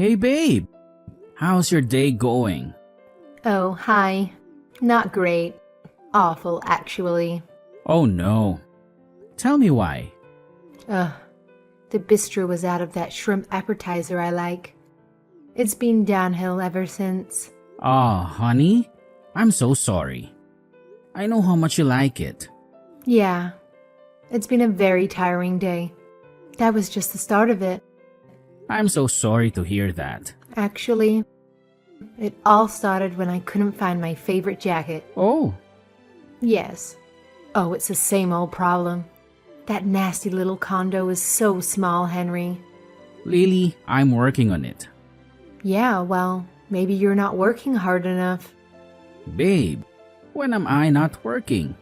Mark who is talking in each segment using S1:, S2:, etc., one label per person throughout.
S1: Hey babe, how's your day going?
S2: Oh, hi. Not great. Awful, actually.
S1: Oh no. Tell me why.
S2: Ugh. The bistro was out of that shrimp appetizer I like. It's been downhill ever since.
S1: Ah, honey, I'm so sorry. I know how much you like it.
S2: Yeah. It's been a very tiring day. That was just the start of it.
S1: I'm so sorry to hear that.
S2: Actually, it all started when I couldn't find my favorite jacket.
S1: Oh,
S2: Yes. Oh, it's the same old problem. That nasty little condo is so small, Henry.
S1: Lily, I'm working on it.
S2: Yeah, well, maybe you're not working hard enough.
S1: Babe, when am I not working?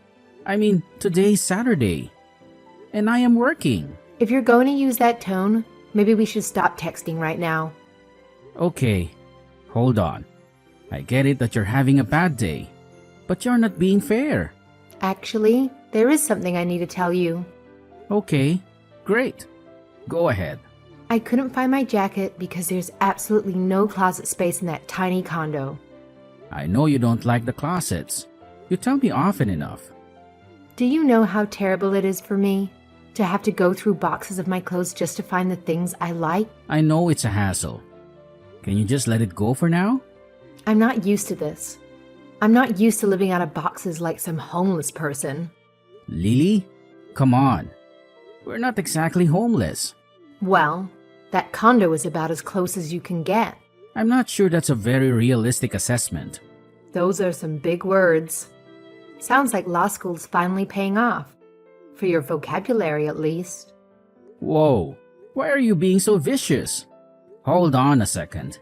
S1: I mean, today's Saturday. And I am working.
S2: If you're going to use that tone, maybe we should stop texting right now.
S1: Okay, hold on. I get it that you're having a bad day, but you're not being fair.
S2: Actually, there is something I need to tell you.
S1: Okay, great. Go ahead.
S2: I couldn't find my jacket because there's absolutely no closet space in that tiny condo.
S1: I know you don't like the closets. You tell me often enough.
S2: Do you know how terrible it is for me to have to go through boxes of my clothes just to find the things I like?
S1: I know it's a hassle. Can you just let it go for now?
S2: I'm not used to this. I'm not used to living out of boxes like some homeless person.
S1: Lily, come on. We're not exactly homeless.
S2: Well, that condo is about as close as you can get.
S1: I'm not sure that's a very realistic assessment.
S2: Those are some big words. Sounds like law school's finally paying off. For your vocabulary, at least.
S1: Whoa, why are you being so vicious? Hold on a second.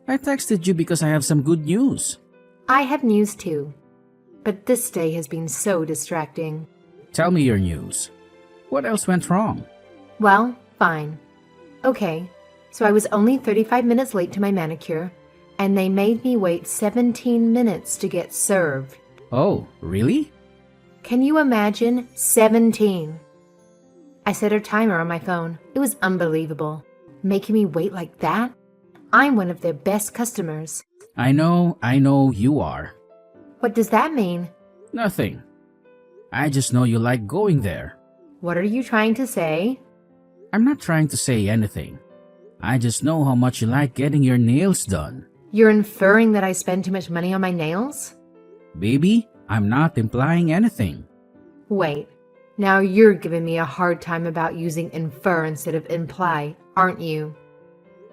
S1: I texted you because I have some good news.
S2: I have news too. But this day has been so distracting.
S1: Tell me your news. What else went wrong?
S2: Well, fine. Okay, so I was only 35 minutes late to my manicure, and they made me wait 17 minutes to get served.
S1: Oh, really?
S2: Can you imagine? 17. I set a timer on my phone. It was unbelievable. Making me wait like that? I'm one of their best customers.
S1: I know you are.
S2: What does that mean?
S1: Nothing. I just know you like going there.
S2: What are you trying to say?
S1: I'm not trying to say anything. I just know how much you like getting your nails done.
S2: You're inferring that I spend too much money on my nails?
S1: Baby, I'm not implying anything.
S2: Wait, now you're giving me a hard time about using infer instead of imply, aren't you?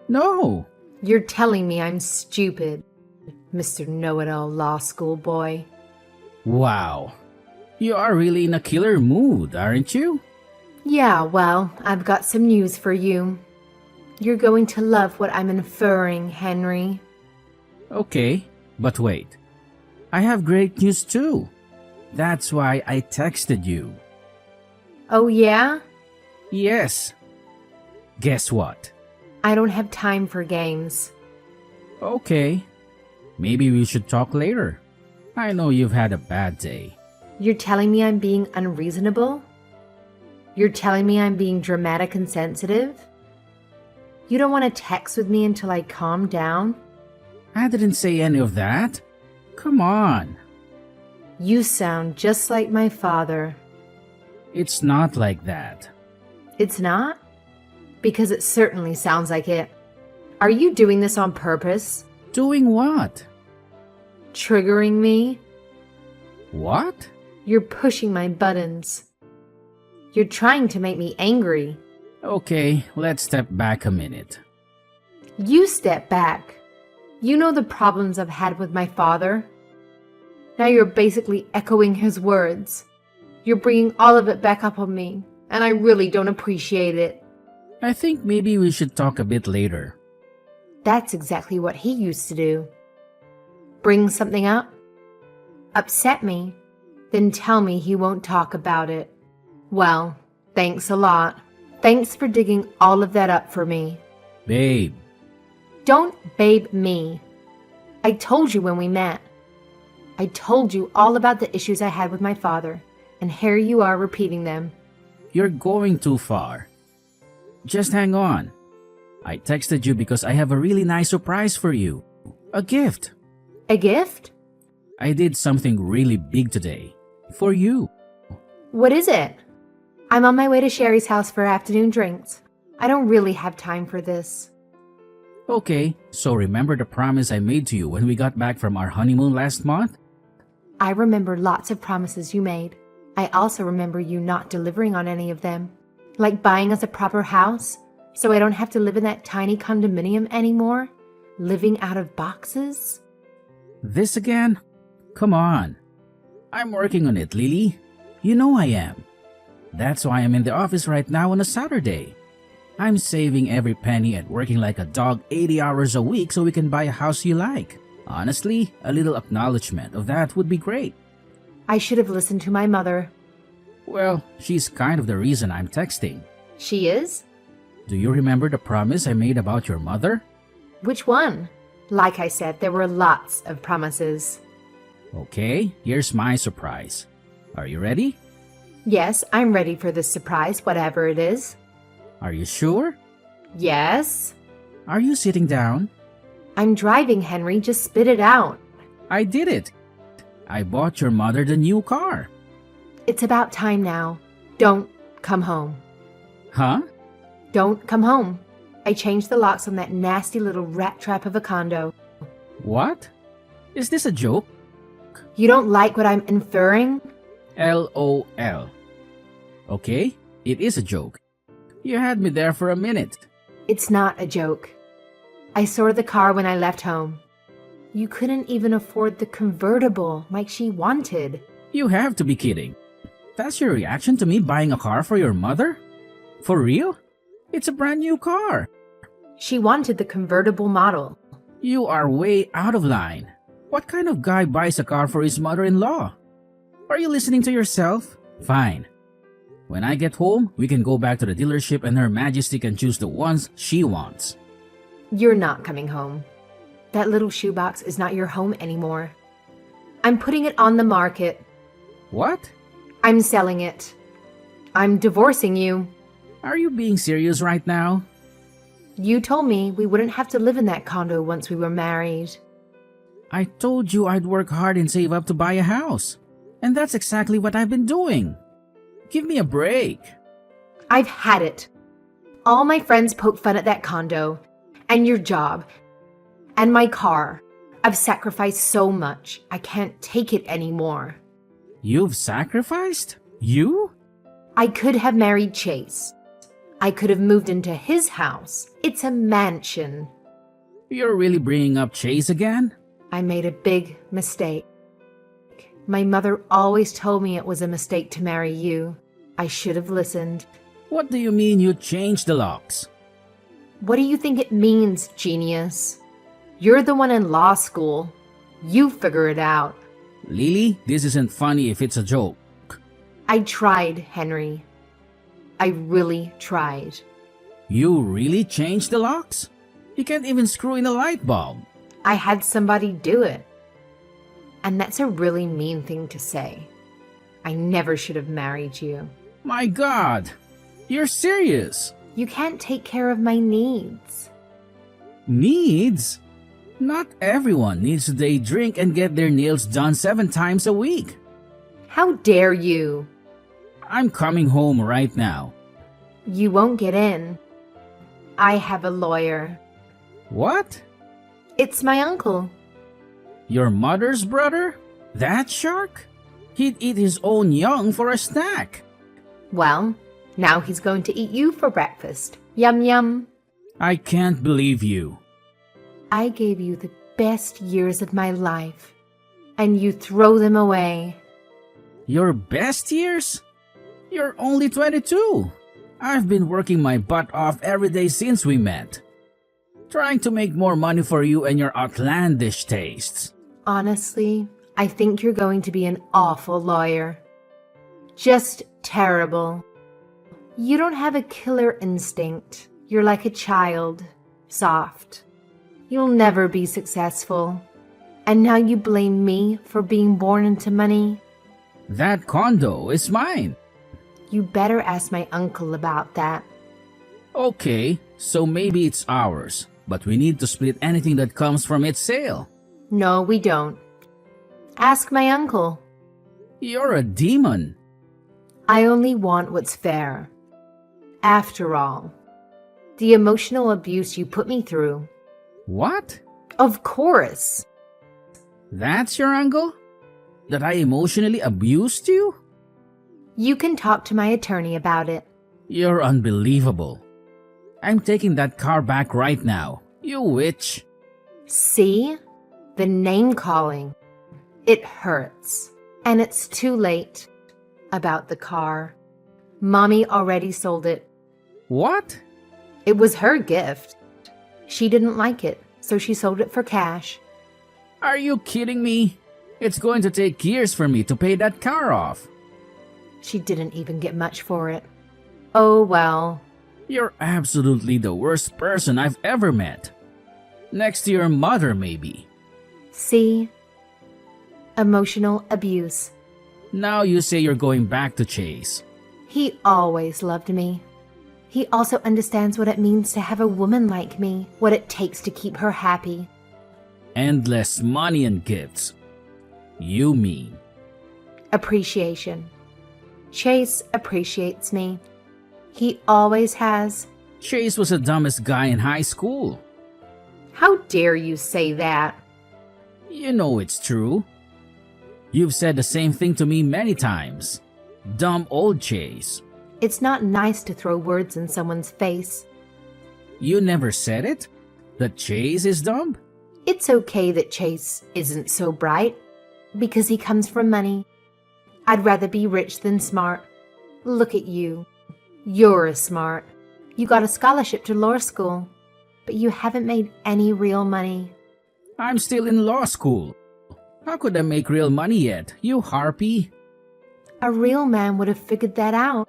S1: No.
S2: You're telling me I'm stupid, Mr. Know-It-All Law School boy.
S1: Wow. You are really in a killer mood, aren't you?
S2: Yeah, well, I've got some news for you. You're going to love what I'm inferring, Henry.
S1: Okay, but wait. I have great news too. That's why I texted you.
S2: Oh yeah?
S1: Yes. Guess what?
S2: I don't have time for games.
S1: Okay. Maybe we should talk later. I know you've had a bad day.
S2: You're telling me I'm being unreasonable? You're telling me I'm being dramatic and sensitive? You don't want to text with me until I calm down?
S1: I didn't say any of that. Come on.
S2: You sound just like my father.
S1: It's not like that.
S2: It's not? Because it certainly sounds like it. Are you doing this on purpose?
S1: Doing what?
S2: Triggering me?
S1: What?
S2: You're pushing my buttons. You're trying to make me angry.
S1: Okay, let's step back a minute.
S2: You step back. You know the problems I've had with my father. Now you're basically echoing his words. You're bringing all of it back up on me, and I really don't appreciate it.
S1: I think maybe we should talk a bit later.
S2: That's exactly what he used to do. Bring something up, upset me, then tell me he won't talk about it. Well, thanks a lot. Thanks for digging all of that up for me.
S1: Babe.
S2: Don't babe me. I told you when we met. I told you all about the issues I had with my father, and here you are repeating them.
S1: You're going too far. Just hang on. I texted you because I have a really nice surprise for you. A gift.
S2: A gift?
S1: I did something really big today. For you.
S2: What is it? I'm on my way to Sherry's house for afternoon drinks. I don't really have time for this.
S1: Okay, so remember the promise I made to you when we got back from our honeymoon last month?
S2: I remember lots of promises you made. I also remember you not delivering on any of them. Like buying us a proper house, so I don't have to live in that tiny condominium anymore? Living out of boxes?
S1: This again? Come on. I'm working on it, Lily. You know I am. That's why I'm in the office right now on a Saturday. I'm saving every penny and working like a dog 80 hours a week so we can buy a house you like. Honestly, a little acknowledgement of that would be great.
S2: I should have listened to my mother.
S1: Well, she's kind of the reason I'm texting.
S2: She is?
S1: Do you remember the promise I made about your mother?
S2: Which one? Like I said, there were lots of promises.
S1: Okay, here's my surprise. Are you ready?
S2: Yes, I'm ready for this surprise, whatever it is.
S1: Are you sure?
S2: Yes?
S1: Are you sitting down?
S2: I'm driving, Henry. Just spit it out.
S1: I did it. I bought your mother the new car.
S2: It's about time now. Don't come home.
S1: Huh?
S2: Don't come home. I changed the locks on that nasty little rat trap of a condo.
S1: What? Is this a joke?
S2: You don't like what I'm inferring?
S1: LOL. Okay, it is a joke. You had me there for a minute.
S2: It's not a joke. I saw the car when I left home. You couldn't even afford the convertible like she wanted.
S1: You have to be kidding. That's your reaction to me buying a car for your mother? For real? It's a brand new car.
S2: She wanted the convertible model.
S1: You are way out of line. What kind of guy buys a car for his mother-in-law? Are you listening to yourself? Fine. When I get home, we can go back to the dealership and Her Majesty can choose the ones she wants.
S2: You're not coming home. That little shoebox is not your home anymore. I'm putting it on the market.
S1: What?
S2: I'm selling it. I'm divorcing you.
S1: Are you being serious right now?
S2: You told me we wouldn't have to live in that condo once we were married.
S1: I told you I'd work hard and save up to buy a house. And that's exactly what I've been doing. Give me a break.
S2: I've had it. All my friends poke fun at that condo, and your job, and my car. I've sacrificed so much, I can't take it anymore.
S1: You've sacrificed? You?
S2: I could have married Chase. I could have moved into his house. It's a mansion.
S1: You're really bringing up Chase again?
S2: I made a big mistake. My mother always told me it was a mistake to marry you. I should have listened.
S1: What do you mean you changed the locks?
S2: What do you think it means, genius? You're the one in law school. You figure it out.
S1: Lily, this isn't funny if it's a joke.
S2: I tried, Henry. I really tried.
S1: You really changed the locks? You can't even screw in a light bulb.
S2: I had somebody do it. And that's a really mean thing to say. I never should have married you.
S1: My God, you're serious.
S2: You can't take care of my needs.
S1: Needs? Not everyone needs to day drink and get their nails done 7 times a week.
S2: How dare you?
S1: I'm coming home right now.
S2: You won't get in. I have a lawyer.
S1: What?
S2: It's my uncle.
S1: Your mother's brother? That shark? He'd eat his own young for a snack.
S2: Well, now he's going to eat you for breakfast. Yum yum.
S1: I can't believe you.
S2: I gave you the best years of my life, and you throw them away.
S1: Your best years? You're only 22. I've been working my butt off every day since we met. Trying to make more money for you and your outlandish tastes.
S2: Honestly, I think you're going to be an awful lawyer. Just terrible. You don't have a killer instinct. You're like a child. Soft. You'll never be successful. And now you blame me for being born into money?
S1: That condo is mine.
S2: You better ask my uncle about that.
S1: Okay, So maybe it's ours, but we need to split anything that comes from its sale.
S2: No, we don't. Ask my uncle.
S1: You're a demon.
S2: I only want what's fair. After all, the emotional abuse you put me through.
S1: What?
S2: Of course.
S1: That's your uncle? That I emotionally abused you?
S2: You can talk to my attorney about it.
S1: You're unbelievable. I'm taking that car back right now. You witch.
S2: See? The name calling. It hurts. And it's too late. About the car. Mommy already sold it.
S1: What?
S2: It was her gift. She didn't like it, so she sold it for cash.
S1: Are you kidding me? It's going to take years for me to pay that car off.
S2: She didn't even get much for it. Oh well.
S1: You're absolutely the worst person I've ever met. Next to your mother, maybe.
S2: See? Emotional abuse.
S1: Now you say you're going back to Chase.
S2: He always loved me. He also understands what it means to have a woman like me, what it takes to keep her happy.
S1: Endless money and gifts. You mean.
S2: Appreciation. Chase appreciates me. He always has.
S1: Chase was the dumbest guy in high school.
S2: How dare you say that?
S1: You know it's true. You've said the same thing to me many times. Dumb old Chase.
S2: It's not nice to throw words in someone's face.
S1: You never said it? That Chase is dumb?
S2: It's okay that Chase isn't so bright, because he comes from money. I'd rather be rich than smart. Look at you. You're smart. You got a scholarship to law school, but you haven't made any real money.
S1: I'm still in law school. How could I make real money yet, you harpy?
S2: A real man would have figured that out.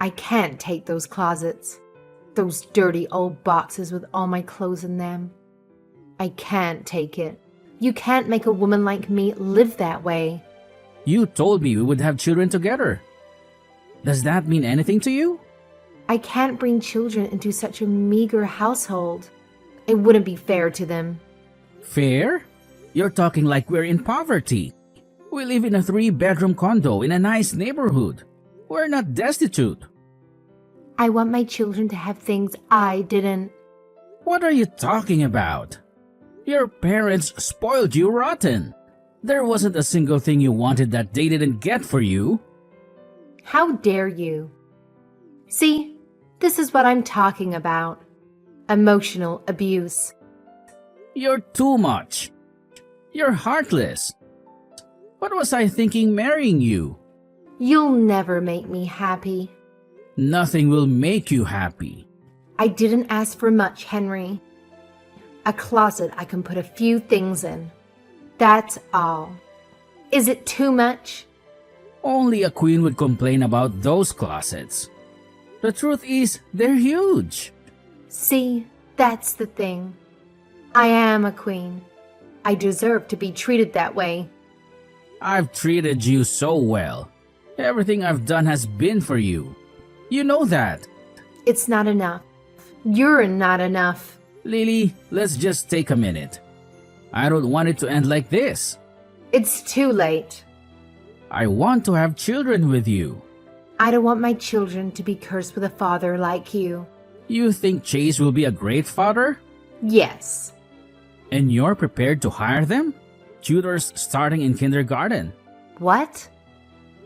S2: I can't take those closets. Those dirty old boxes with all my clothes in them. I can't take it. You can't make a woman like me live that way.
S1: You told me we would have children together. Does that mean anything to you?
S2: I can't bring children into such a meager household. It wouldn't be fair to them.
S1: Fair? You're talking like we're in poverty. We live in a 3-bedroom condo in a nice neighborhood. We're not destitute.
S2: I want my children to have things I didn't.
S1: What are you talking about? Your parents spoiled you rotten. There wasn't a single thing you wanted that they didn't get for you.
S2: How dare you? See, this is what I'm talking about. Emotional abuse.
S1: You're too much. You're heartless. What was I thinking marrying you?
S2: You'll never make me happy.
S1: Nothing will make you happy.
S2: I didn't ask for much, Henry. A closet I can put a few things in. That's all. Is it too much?
S1: Only a queen would complain about those closets. The truth is, they're huge.
S2: See, that's the thing. I am a queen. I deserve to be treated that way.
S1: I've treated you so well. Everything I've done has been for you. You know that.
S2: It's not enough. You're not enough.
S1: Lily, let's just take a minute. I don't want it to end like this.
S2: It's too late.
S1: I want to have children with you.
S2: I don't want my children to be cursed with a father like you.
S1: You think Chase will be a great father?
S2: Yes.
S1: And you're prepared to hire them? Tutors starting in kindergarten.
S2: What?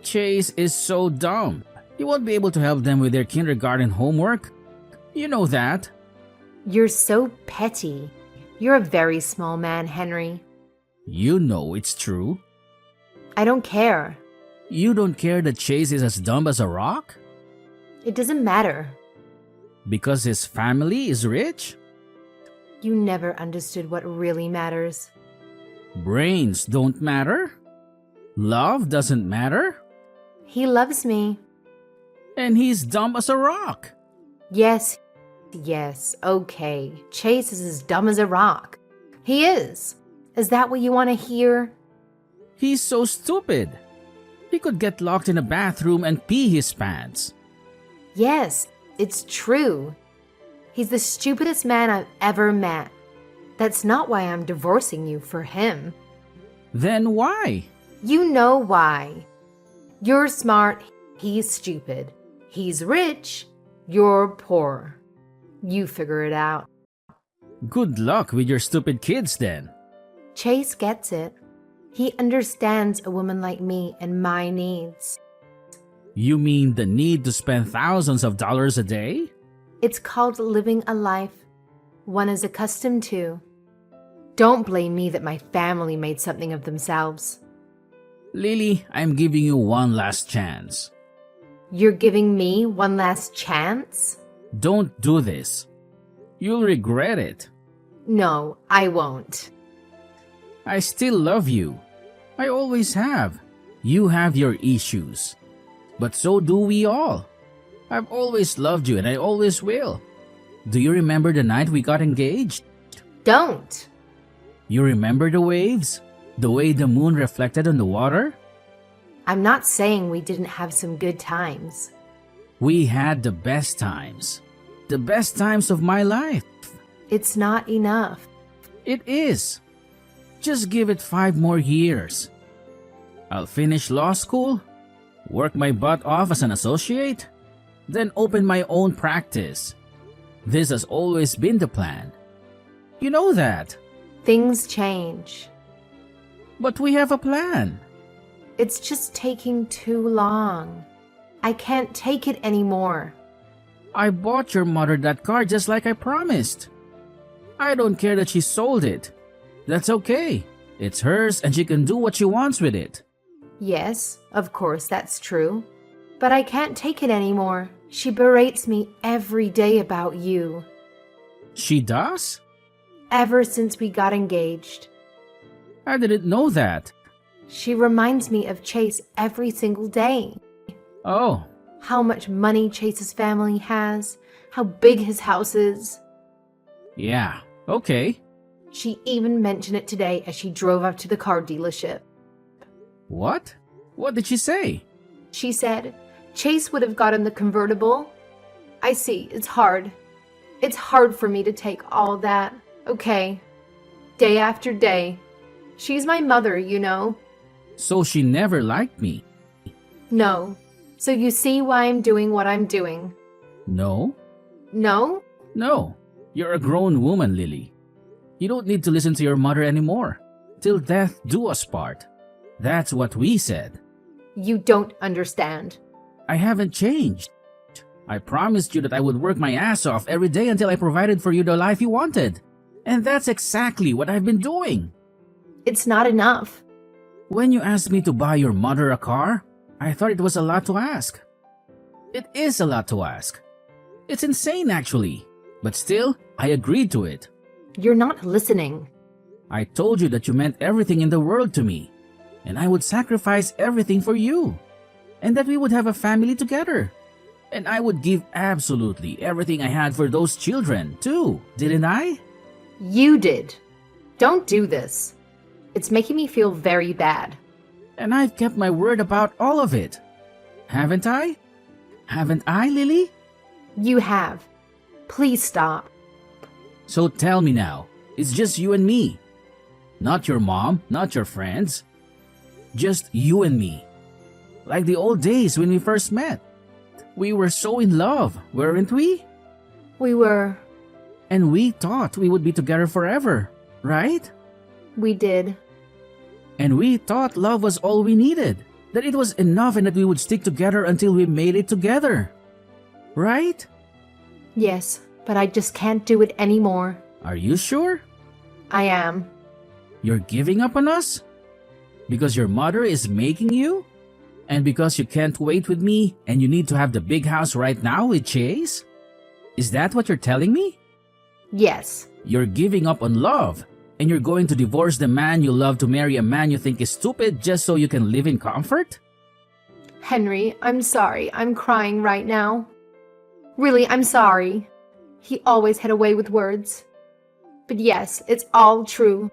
S1: Chase is so dumb. He won't be able to help them with their kindergarten homework. You know that.
S2: You're so petty. You're a very small man, Henry.
S1: You know it's true.
S2: I don't care.
S1: You don't care that Chase is as dumb as a rock?
S2: It doesn't matter.
S1: Because his family is rich?
S2: You never understood what really matters.
S1: Brains don't matter? Love doesn't matter?
S2: He loves me.
S1: And he's dumb as a rock.
S2: Yes, okay. Chase is as dumb as a rock. He is. Is that what you want to hear?
S1: He's so stupid. He could get locked in a bathroom and pee his pants.
S2: Yes, it's true. He's the stupidest man I've ever met. That's not why I'm divorcing you for him.
S1: Then why?
S2: You know why. You're smart, he's stupid. He's rich, you're poor. You figure it out.
S1: Good luck with your stupid kids then.
S2: Chase gets it. He understands a woman like me and my needs.
S1: You mean the need to spend thousands of dollars a day?
S2: It's called living a life one is accustomed to. Don't blame me that my family made something of themselves.
S1: Lily, I'm giving you one last chance.
S2: You're giving me one last chance?
S1: Don't do this. You'll regret it.
S2: No, I won't.
S1: I still love you. I always have. You have your issues. But so do we all. I've always loved you and I always will. Do you remember the night we got engaged?
S2: Don't.
S1: You remember the waves? The way the moon reflected on the water?
S2: I'm not saying we didn't have some good times.
S1: We had the best times. The best times of my life.
S2: It's not enough.
S1: It is. Just give it 5 more years. I'll finish law school, work my butt off as an associate, then open my own practice. This has always been the plan. You know that.
S2: Things change.
S1: But we have a plan.
S2: It's just taking too long. I can't take it anymore.
S1: I bought your mother that car just like I promised. I don't care that she sold it. That's okay. It's hers and she can do what she wants with it.
S2: Yes, of course that's true. But I can't take it anymore. She berates me every day about you.
S1: She does?
S2: Ever since we got engaged.
S1: I didn't know that.
S2: She reminds me of Chase every single day.
S1: Oh,
S2: How much money Chase's family has, how big his house is.
S1: yeah, okay.
S2: She even mentioned it today as she drove up to the car dealership.
S1: What? What did she say?
S2: She said, Chase would have gotten the convertible. I see, it's hard. It's hard for me to take all that. Okay. Day after day. She's my mother, you know.
S1: So she never liked me.
S2: No. So you see why I'm doing what I'm doing.
S1: No?
S2: No?
S1: No. You're a grown woman, Lily. You don't need to listen to your mother anymore. Till death do us part. That's what we said.
S2: You don't understand.
S1: I haven't changed. I promised you that I would work my ass off every day until I provided for you the life you wanted. And that's exactly what I've been doing.
S2: It's not enough.
S1: When you asked me to buy your mother a car, I thought it was a lot to ask. It is a lot to ask. It's insane, actually. But still, I agreed to it.
S2: You're not listening.
S1: I told you that you meant everything in the world to me, and I would sacrifice everything for you, and that we would have a family together. And I would give absolutely everything I had for those children, too, didn't I?
S2: You did. Don't do this. It's making me feel very bad.
S1: And I've kept my word about all of it. Haven't I? Haven't I, Lily?
S2: You have. Please stop.
S1: So tell me now, it's just you and me. Not your mom, not your friends. Just you and me. Like the old days when we first met. We were so in love, weren't we?
S2: We were.
S1: And we thought we would be together forever, right?
S2: We did.
S1: And we thought love was all we needed. That it was enough and that we would stick together until we made it together. Right?
S2: Yes, but I just can't do it anymore.
S1: Are you sure?
S2: I am.
S1: You're giving up on us? Because your mother is making you? And because you can't wait with me and you need to have the big house right now with Chase? Is that what you're telling me?
S2: Yes.
S1: You're giving up on love and you're going to divorce the man you love to marry a man you think is stupid just so you can live in comfort?
S2: Henry, I'm sorry. I'm crying right now. Really, I'm sorry. He always had a way with words. But yes, it's all true.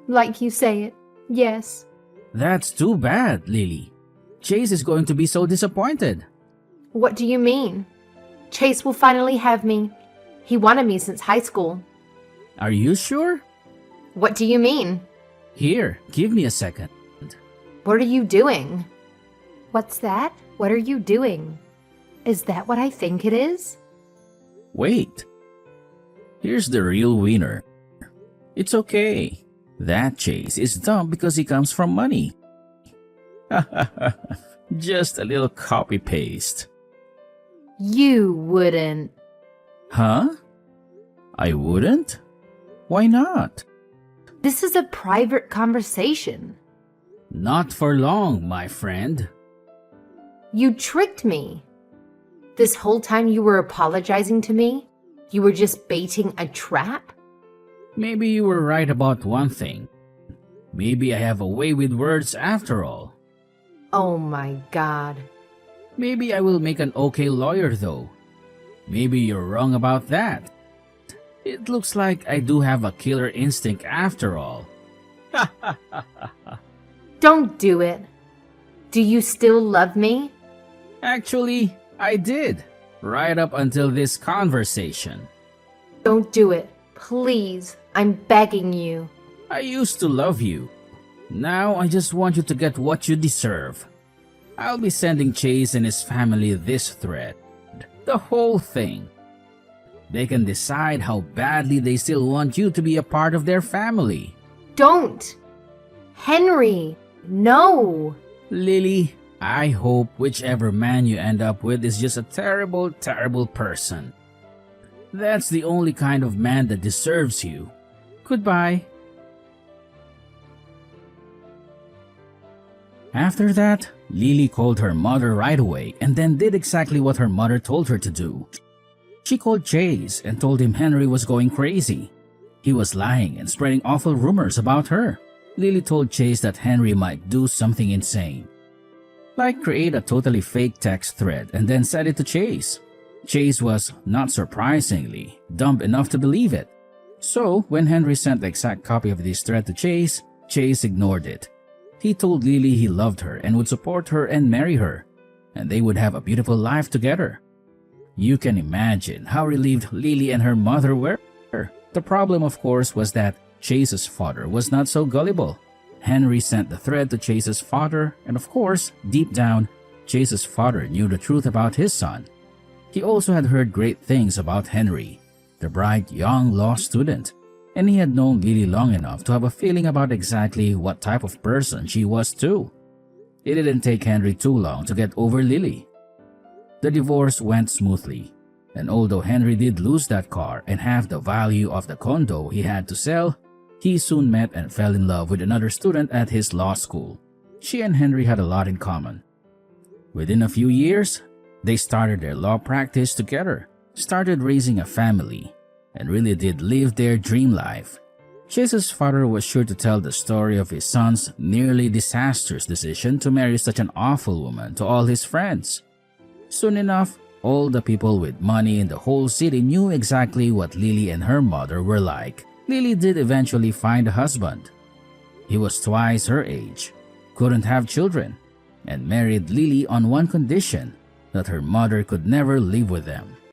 S2: Like you say it. Yes.
S1: That's too bad, Lily. Chase is going to be so disappointed.
S2: What do you mean? Chase will finally have me. He wanted me since high school.
S1: Are you sure?
S2: What do you mean?
S1: Here, give me a second.
S2: What are you doing? What's that? What are you doing? Is that what I think it is?
S1: Wait. Here's the real winner. It's okay. That Chase is dumb because he comes from money. Just a little copy-paste.
S2: You wouldn't.
S1: Huh? I wouldn't? Why not?
S2: This is a private conversation.
S1: Not for long, my friend.
S2: You tricked me. This whole time you were apologizing to me? You were just baiting a trap?
S1: Maybe you were right about one thing. Maybe I have a way with words after all.
S2: Oh my God.
S1: Maybe I will make an okay lawyer though. Maybe you're wrong about that. It looks like I do have a killer instinct after all.
S2: Don't do it. Do you still love me?
S1: Actually, I did. Right up until this conversation.
S2: Don't do it. Please. I'm begging you.
S1: I used to love you. Now I just want you to get what you deserve. I'll be sending Chase and his family this thread. The whole thing. They can decide how badly they still want you to be a part of their family.
S2: Don't. Henry, no.
S1: Lily, I hope whichever man you end up with is just a terrible, terrible person. That's the only kind of man that deserves you. Goodbye. After that, Lily called her mother right away and then did exactly what her mother told her to do. She called Chase and told him Henry was going crazy. He was lying and spreading awful rumors about her. Lily told Chase that Henry might do something insane, like create a totally fake text thread and then send it to Chase. Chase was, not surprisingly, dumb enough to believe it. So, when Henry sent the exact copy of this thread to Chase, Chase ignored it. He told Lily he loved her and would support her and marry her, and they would have a beautiful life together. You can imagine how relieved Lily and her mother were. The problem, of course, was that Chase's father was not so gullible. Henry sent the thread to Chase's father, and of course, deep down, Chase's father knew the truth about his son. He also had heard great things about Henry, the bright young law student, and he had known Lily long enough to have a feeling about exactly what type of person she was too. It didn't take Henry too long to get over Lily. The divorce went smoothly, and although Henry did lose that car and half the value of the condo he had to sell, he soon met and fell in love with another student at his law school. She and Henry had a lot in common. Within a few years, they started their law practice together, started raising a family, and really did live their dream life. Chase's father was sure to tell the story of his son's nearly disastrous decision to marry such an awful woman to all his friends. Soon enough, all the people with money in the whole city knew exactly what Lily and her mother were like. Lily did eventually find a husband. He was twice her age, couldn't have children, and married Lily on one condition, that her mother could never live with them.